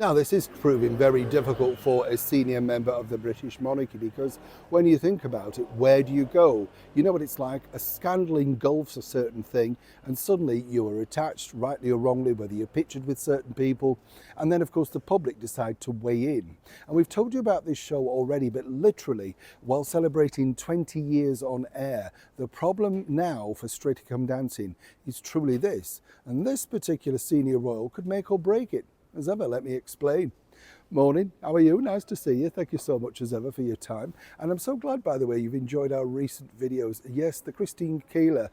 Now, this is proving very difficult for a senior member of the British monarchy because when you think about it, where do you go? You know what it's like? A scandal engulfs a certain thing, and suddenly you are attached, rightly or wrongly, whether you're pictured with certain people. And then, of course, the public decide to weigh in. And we've told you about this show already, but literally, while celebrating 20 years on air, the problem now for Strictly Come Dancing is truly this. And this particular senior royal could make or break it. As ever, let me explain. Morning, how are you? Nice to see you. Thank you so much as ever for your time. And I'm so glad, by the way, you've enjoyed our recent videos. Yes, the Christine Keeler,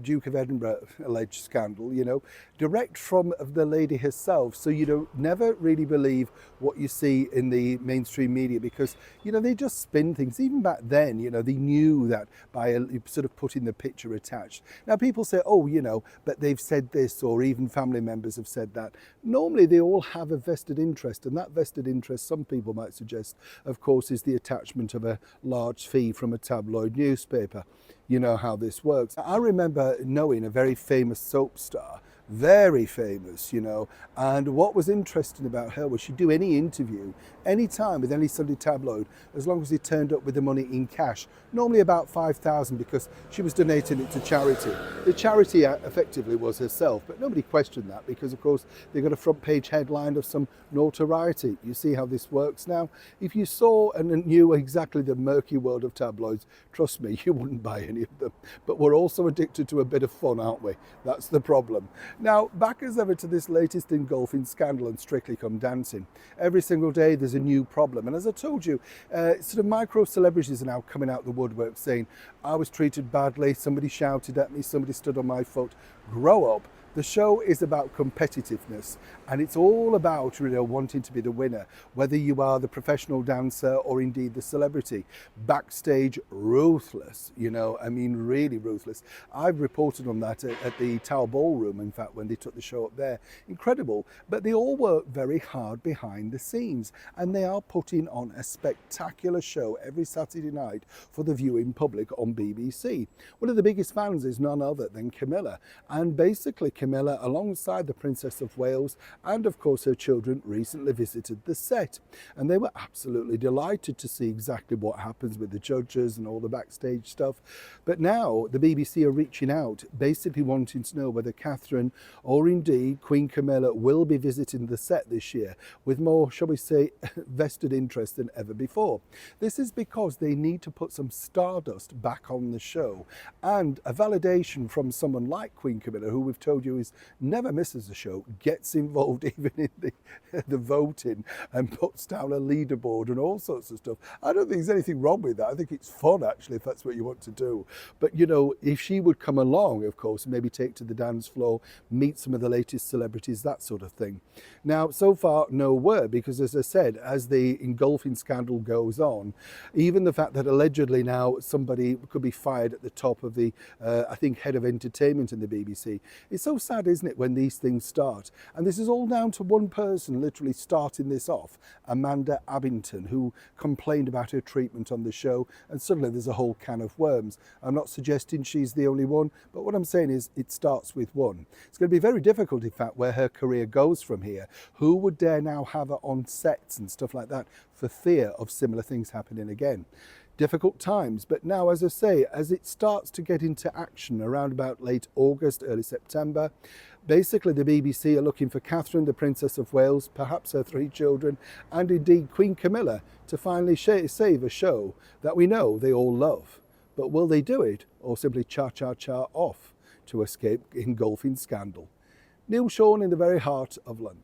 Duke of Edinburgh alleged scandal, you know, direct from the lady herself. So you don't never really believe what you see in the mainstream media because, you know, they just spin things. Even back then, you know, they knew that by sort of putting the picture attached. Now people say, oh, you know, but they've said this, or even family members have said that. Normally they all have a vested interest, and that vested interest, some people might suggest, of course, is the attachment of a large fee from a tabloid newspaper. You know how this works. I remember knowing a very famous soap star, very famous, you know, and what was interesting about her was she'd do any interview, any time with any Sunday tabloid, as long as he turned up with the money in cash, normally about 5,000 because she was donating it to charity. The charity effectively was herself, but nobody questioned that because, of course, they got a front page headline of some notoriety. You see how this works now? If you saw and knew exactly the murky world of tabloids, trust me, you wouldn't buy any of them. But we're also addicted to a bit of fun, aren't we? That's the problem. Now, back as ever to this latest engulfing scandal and Strictly Come Dancing. Every single day there's a new problem. And as I told you, sort of micro celebrities are now coming out the woodwork saying, I was treated badly, somebody shouted at me, somebody stood on my foot. Grow up. The show is about competitiveness, and it's all about, you know, wanting to be the winner, whether you are the professional dancer or indeed the celebrity. Backstage, ruthless, you know, I mean, really ruthless. I've reported on that at the Tower Ballroom, in fact, when they took the show up there. Incredible, but they all work very hard behind the scenes, and they are putting on a spectacular show every Saturday night for the viewing public on BBC. One of the biggest fans is none other than Camilla, and basically Camilla, alongside the Princess of Wales and of course her children, recently visited the set, and they were absolutely delighted to see exactly what happens with the judges and all the backstage stuff. But now the BBC are reaching out, basically wanting to know whether Catherine or indeed Queen Camilla will be visiting the set this year with more, shall we say, vested interest than ever before. This is because they need to put some stardust back on the show, and a validation from someone like Queen Camilla, who we've told you is never misses a show, gets involved even in the voting and puts down a leaderboard and all sorts of stuff. I don't think there's anything wrong with that. I think it's fun, actually, if that's what you want to do. But, you know, if she would come along, of course, maybe take to the dance floor, meet some of the latest celebrities, that sort of thing. Now, so far, no word, because as I said, as the engulfing scandal goes on, even the fact that allegedly now somebody could be fired at the top of the, I think, head of entertainment in the BBC, it's so sad, isn't it, when these things start? And this is all down to one person literally starting this off, Amanda Abbington, who complained about her treatment on the show, and suddenly there's a whole can of worms. I'm not suggesting she's the only one, but what I'm saying is it starts with one. It's going to be very difficult, in fact, where her career goes from here. Who would dare now have her on sets and stuff like that for fear of similar things happening again? Difficult times, but now, as I say, as it starts to get into action around about late August, early September, basically the BBC are looking for Catherine, the Princess of Wales, perhaps her 3 children, and indeed Queen Camilla to finally save a show that we know they all love. But will they do it, or simply cha-cha-cha off to escape engulfing scandal? Neil Sean in the very heart of London.